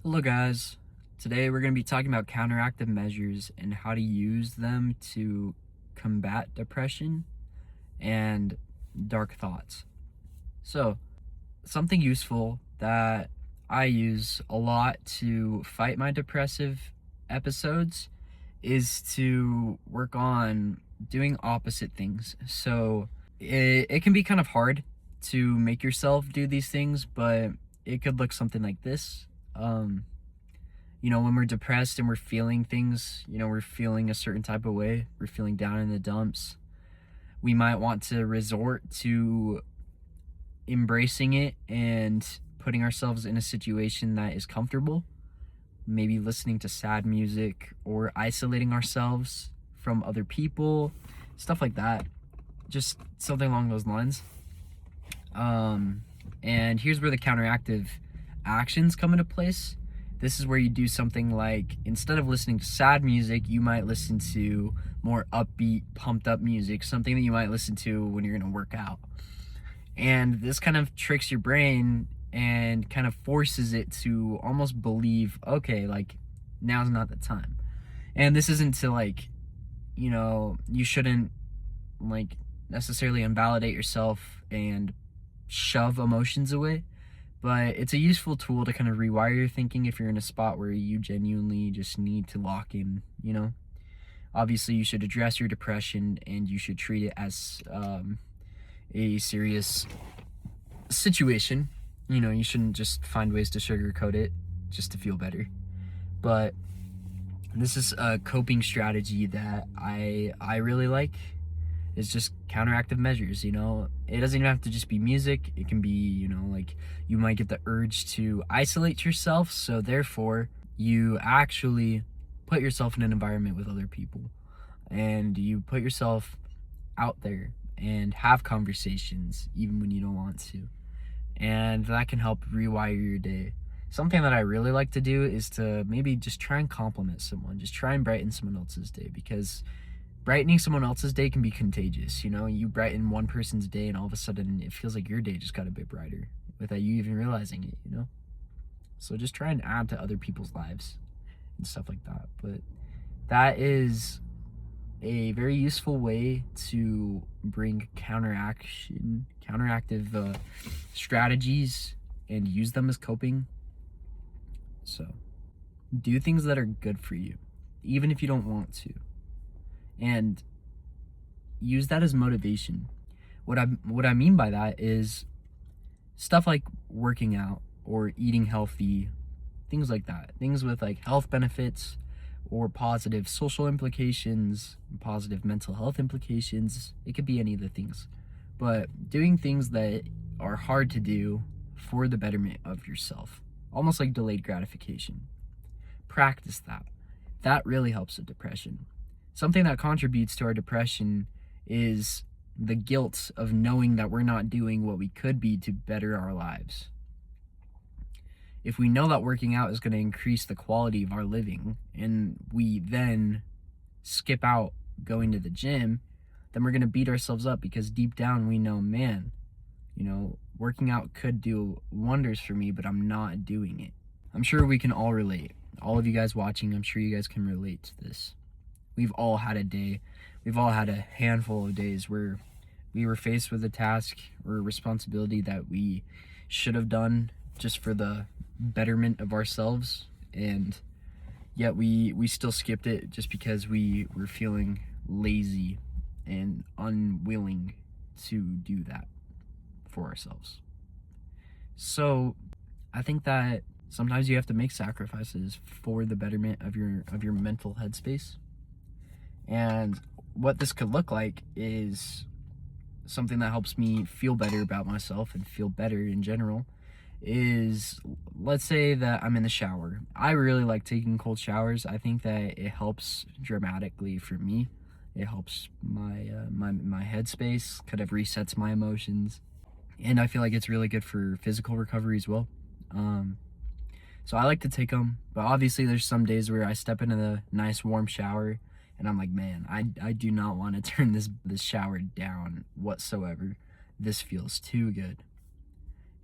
Hello guys, today we're going to be talking about counteractive measures and how to use them to combat depression and dark thoughts. So, something useful that I use a lot to fight my depressive episodes is to work on doing opposite things. So, it can be kind of hard to make yourself do these things, but it could look something like this. Um, when we're depressed and we're feeling things, we're feeling a certain type of way, we're feeling down in the dumps, we might want to resort to embracing it and putting ourselves in a situation that is comfortable, maybe listening to sad music or isolating ourselves from other people, stuff like that. Just something along those lines. And here's where the counteractive actions come into place. This is where you do something like, instead of listening to sad music, you might listen to more upbeat, pumped up music, something that you might listen to when you're going to work out. And this kind of tricks your brain and kind of forces it to almost believe, okay, like now's not the time. And this isn't to you shouldn't like necessarily invalidate yourself and shove emotions away, but it's a useful tool to kind of rewire your thinking if you're in a spot where you genuinely just need to lock in. Obviously, you should address your depression and you should treat it as a serious situation. You shouldn't just find ways to sugarcoat it just to feel better. But this is a coping strategy that I really like. It's just counteractive measures. It doesn't even have to just be music. It can be, like you might get the urge to isolate yourself, so therefore you actually put yourself in an environment with other people and you put yourself out there and have conversations even when you don't want to, and that can help rewire your day. Something that I really like to do is to maybe just try and compliment someone, just try and brighten someone else's day, because brightening someone else's day can be contagious. You brighten one person's day and all of a sudden it feels like your day just got a bit brighter without you even realizing it. So just try and add to other people's lives and stuff like that. But that is a very useful way to bring counteractive strategies and use them as coping. So do things that are good for you, even if you don't want to, and use that as motivation. What I mean by that is stuff like working out or eating healthy, things like that. Things with like health benefits or positive social implications, positive mental health implications. It could be any of the things. But doing things that are hard to do for the betterment of yourself, almost like delayed gratification. Practice that. That really helps with depression. Something that contributes to our depression is the guilt of knowing that we're not doing what we could be to better our lives. If we know that working out is going to increase the quality of our living and we then skip out going to the gym, then we're going to beat ourselves up because deep down we know, man, working out could do wonders for me, but I'm not doing it. I'm sure we can all relate. All of you guys watching, I'm sure you guys can relate to this. We've all had a day, we've all had a handful of days where we were faced with a task or a responsibility that we should have done just for the betterment of ourselves, and yet we still skipped it just because we were feeling lazy and unwilling to do that for ourselves. So I think that sometimes you have to make sacrifices for the betterment of your mental headspace. And what this could look like is something that helps me feel better about myself and feel better in general is, let's say that I'm in the shower. I really like taking cold showers. I think that it helps dramatically for me. It helps my headspace, kind of resets my emotions, and I feel like it's really good for physical recovery as well. So I like to take them, but obviously there's some days where I step into the nice warm shower and I'm like, man, I do not want to turn this shower down whatsoever. This feels too good.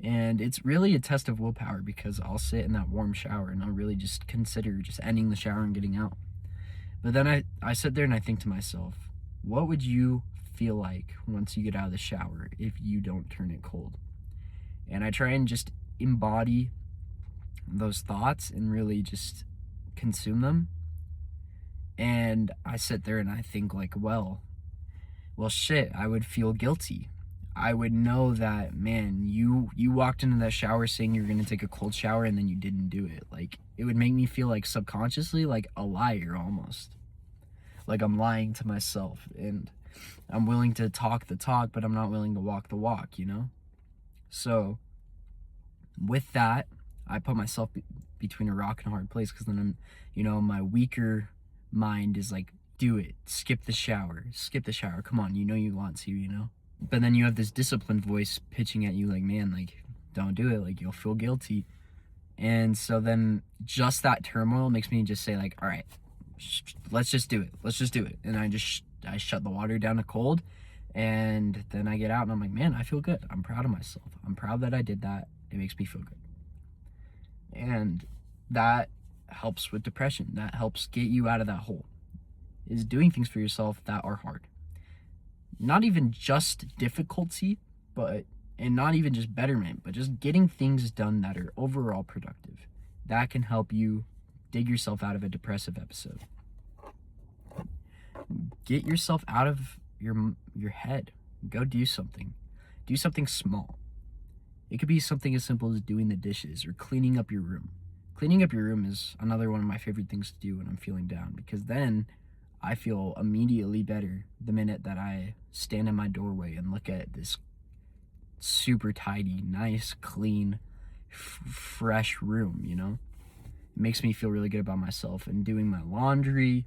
And it's really a test of willpower because I'll sit in that warm shower and I'll really just consider just ending the shower and getting out. But then I sit there and I think to myself, what would you feel like once you get out of the shower if you don't turn it cold? And I try and just embody those thoughts and really just consume them. And I sit there and I think like, well shit, I would feel guilty. I would know that, man, you walked into that shower saying you're gonna take a cold shower and then you didn't do it. Like, it would make me feel like subconsciously like a liar almost. Like I'm lying to myself, and I'm willing to talk the talk, but I'm not willing to walk the walk, you know? So with that, I put myself between a rock and a hard place, because then my weaker mind is like, do it, skip the shower, come on, you want to. But then you have this disciplined voice pitching at you like, man, like, don't do it, like, you'll feel guilty. And so then just that turmoil makes me just say like, all right, let's just do it. And I shut the water down to cold, and then I get out and I'm like, man, I feel good. I'm proud of myself. I'm proud that I did that. It makes me feel good. And that helps with depression. That helps get you out of that hole, is doing things for yourself that are hard. Not even just difficulty, and not even just betterment, but just getting things done that are overall productive. That can help you dig yourself out of a depressive episode. Get yourself out of your head. Go do something. Do something small. It could be something as simple as doing the dishes or cleaning up your room. Cleaning up your room is another one of my favorite things to do when I'm feeling down, because then I feel immediately better the minute that I stand in my doorway and look at this super tidy, nice, clean, fresh room, It makes me feel really good about myself. And doing my laundry,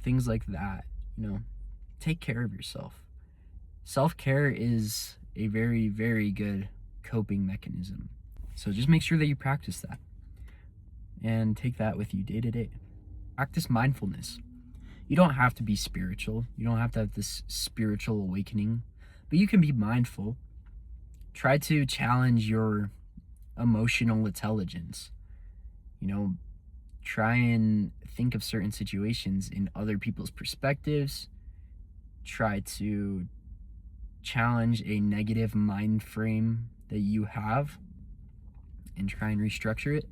things like that, Take care of yourself. Self-care is a very, very good coping mechanism. So just make sure that you practice that and take that with you day to day. Practice mindfulness. You don't have to be spiritual. You don't have to have this spiritual awakening, but you can be mindful. Try to challenge your emotional intelligence. Try and think of certain situations in other people's perspectives. Try to challenge a negative mind frame that you have and try and restructure it.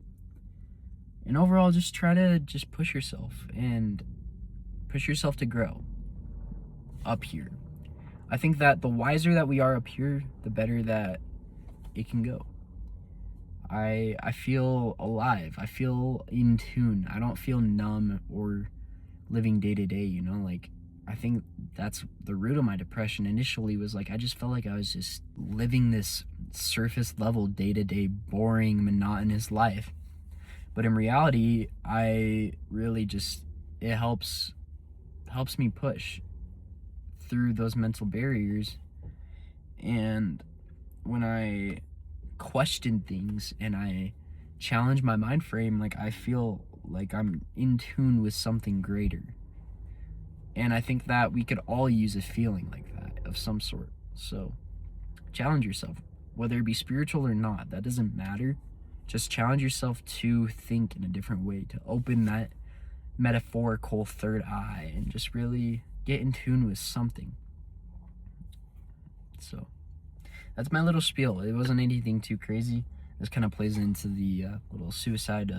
And overall, just try to push yourself and push yourself to grow up here. I think that the wiser that we are up here, the better that it can go. I feel alive. I feel in tune. I don't feel numb or living day to day, Like, I think that's the root of my depression initially, was like, I just felt like I was just living this surface level, day to day, boring, monotonous life. But in reality, I really it helps me push through those mental barriers. And when I question things and I challenge my mind frame, like, I feel like I'm in tune with something greater. And I think that we could all use a feeling like that of some sort. So challenge yourself, whether it be spiritual or not, that doesn't matter. Just challenge yourself to think in a different way, to open that metaphorical third eye and just really get in tune with something. So that's my little spiel. It wasn't anything too crazy. This kind of plays into the little suicide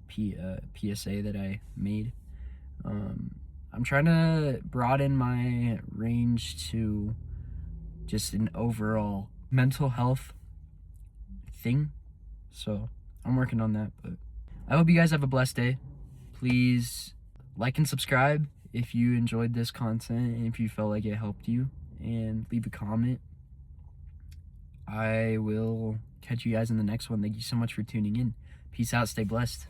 PSA that I made. I'm trying to broaden my range to just an overall mental health thing. So I'm working on that, but I hope you guys have a blessed day. Please like and subscribe if you enjoyed this content and if you felt like it helped you, and leave a comment. I will catch you guys in the next one. Thank you so much for tuning in. Peace out. Stay blessed.